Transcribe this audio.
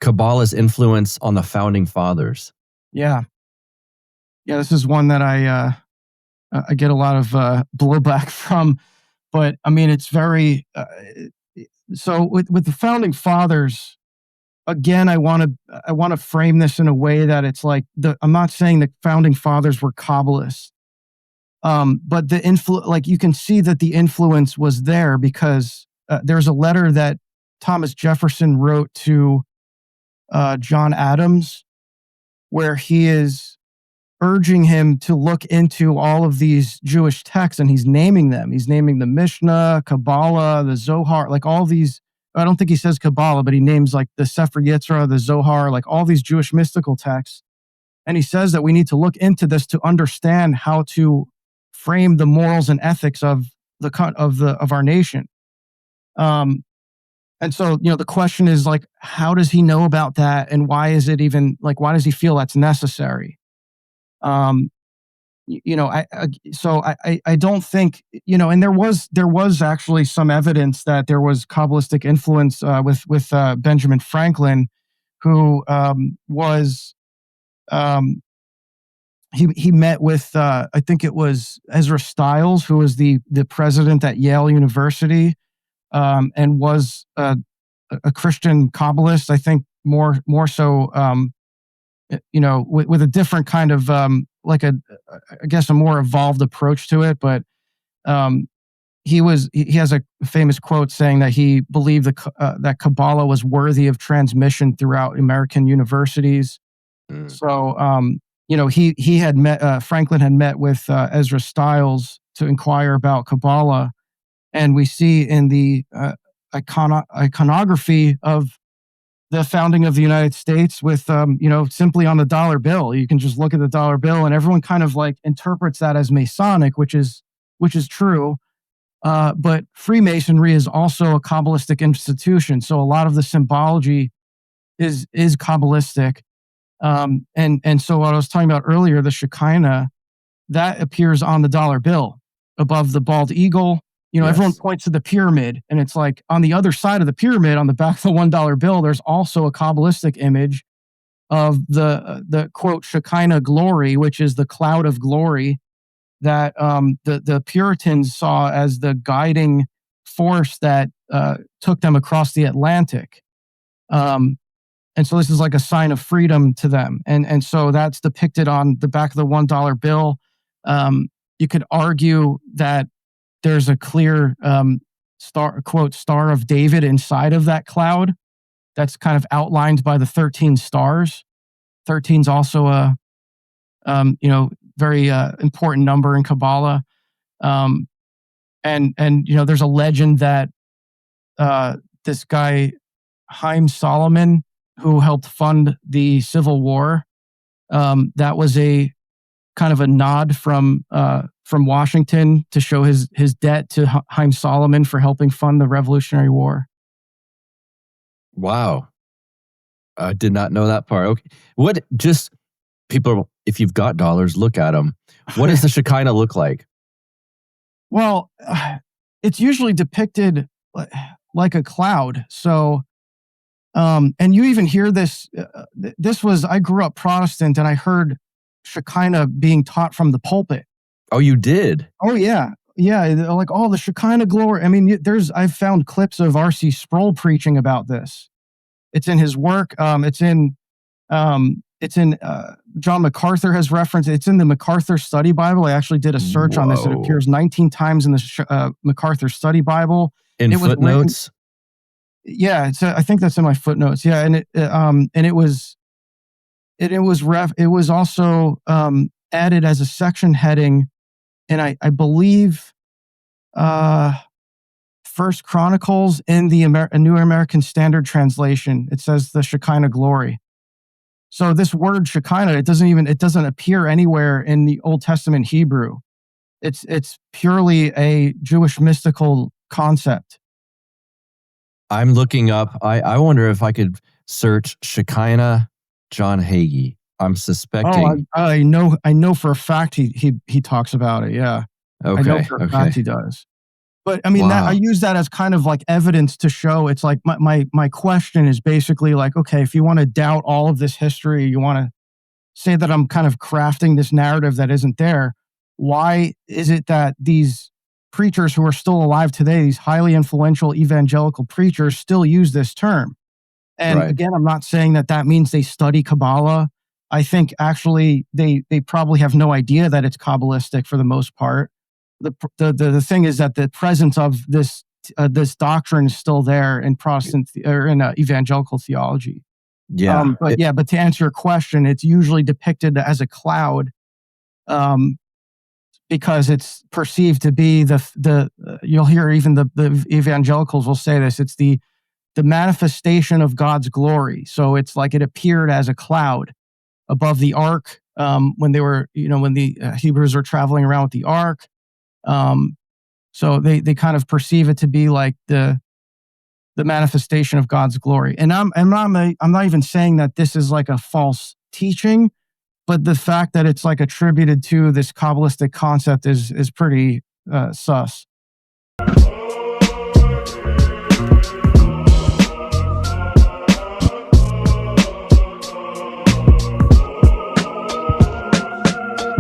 Kabbalah's influence on the founding fathers. Yeah. Yeah, this is one that I get a lot of blowback from, but I mean, it's very so with the founding fathers. Again, I want to frame this in a way that it's like I'm not saying the founding fathers were Kabbalists, but like you can see that the influence was there because there's a letter that Thomas Jefferson wrote to John Adams, where he is urging him to look into all of these Jewish texts, and he's naming them. He's naming the Mishnah, Kabbalah, the Zohar, like all these. I don't think he says Kabbalah, but he names like the Sefer Yetzirah, the Zohar, like all these Jewish mystical texts. And he says that we need to look into this to understand how to frame the morals and ethics of our nation. And so, the question is like, how does he know about that, and why is it even like, why does he feel that's necessary? I don't think, and there was actually some evidence that there was Kabbalistic influence with Benjamin Franklin, who he met with I think it was Ezra Stiles, who was the president at Yale University, and was a Christian Kabbalist. I think more so, with a different kind of I guess a more evolved approach to it, but he has a famous quote saying that he believed that Kabbalah was worthy of transmission throughout American universities. So he had met Franklin had met with Ezra Stiles to inquire about Kabbalah, and we see in the iconography of the founding of the United States with, simply on the dollar bill. You can just look at the dollar bill, and everyone kind of like interprets that as Masonic, which is true. But Freemasonry is also a Kabbalistic institution, so a lot of the symbology is Kabbalistic. And so what I was talking about earlier, the Shekinah, that appears on the dollar bill above the bald eagle. Yes. Everyone points to the pyramid, and it's like on the other side of the pyramid, on the back of the $1 bill, there's also a Kabbalistic image of the quote Shekinah glory, which is the cloud of glory that the Puritans saw as the guiding force that took them across the Atlantic. And so this is like a sign of freedom to them, and so that's depicted on the back of the $1 bill. You could argue that there's a clear star of David inside of that cloud that's kind of outlined by the 13 stars. 13 is also a very important number in Kabbalah. And there's a legend that this guy Haim Solomon, who helped fund the Civil War, that was a kind of a nod from Washington to show his debt to Haim Solomon for helping fund the Revolutionary War. Wow. I did not know that part. Okay. People, if you've got dollars, look at them. What does the Shekinah look like? Well, it's usually depicted like a cloud. So, and you even hear this, I grew up Protestant, and I heard Shekinah being taught from the pulpit. Oh, you did? Oh, yeah. Yeah. Like, the Shekinah glory. I mean, I've found clips of R.C. Sproul preaching about this. It's in his work. It's in John MacArthur has referenced. It's in the MacArthur Study Bible. I actually did a search on this. It appears 19 times in the MacArthar Study Bible. In footnotes? Yeah. I think that's in my footnotes. Yeah. And it was also added as a section heading, and I believe First Chronicles in the New American Standard Translation. It says the Shekinah glory. So this word Shekinah, it doesn't appear anywhere in the Old Testament Hebrew. It's purely a Jewish mystical concept. I'm looking up. I wonder if I could search Shekinah John Hagee. I'm suspecting. Oh, I know for a fact he talks about it. Yeah. Okay. I know for a fact he does. But I mean, that I Wow. use that as kind of like evidence to show it's like my question is basically like, okay, if you want to doubt all of this history, you want to say that I'm kind of crafting this narrative that isn't there. Why is it that these preachers who are still alive today, these highly influential evangelical preachers, still use this term? And Right. again, I'm not saying that that means they study Kabbalah. I think actually they probably have no idea that it's Kabbalistic for the most part. The thing is that the presence of this doctrine is still there in Protestant or in evangelical theology. Yeah. But to answer your question, it's usually depicted as a cloud, um, because it's perceived to be you'll hear even the evangelicals will say this. It's the manifestation of God's glory. So it's like it appeared as a cloud above the ark, when they were, when the Hebrews were traveling around with the ark. So they kind of perceive it to be like the manifestation of God's glory. And I'm not even saying that this is like a false teaching, but the fact that it's like attributed to this Kabbalistic concept is pretty sus.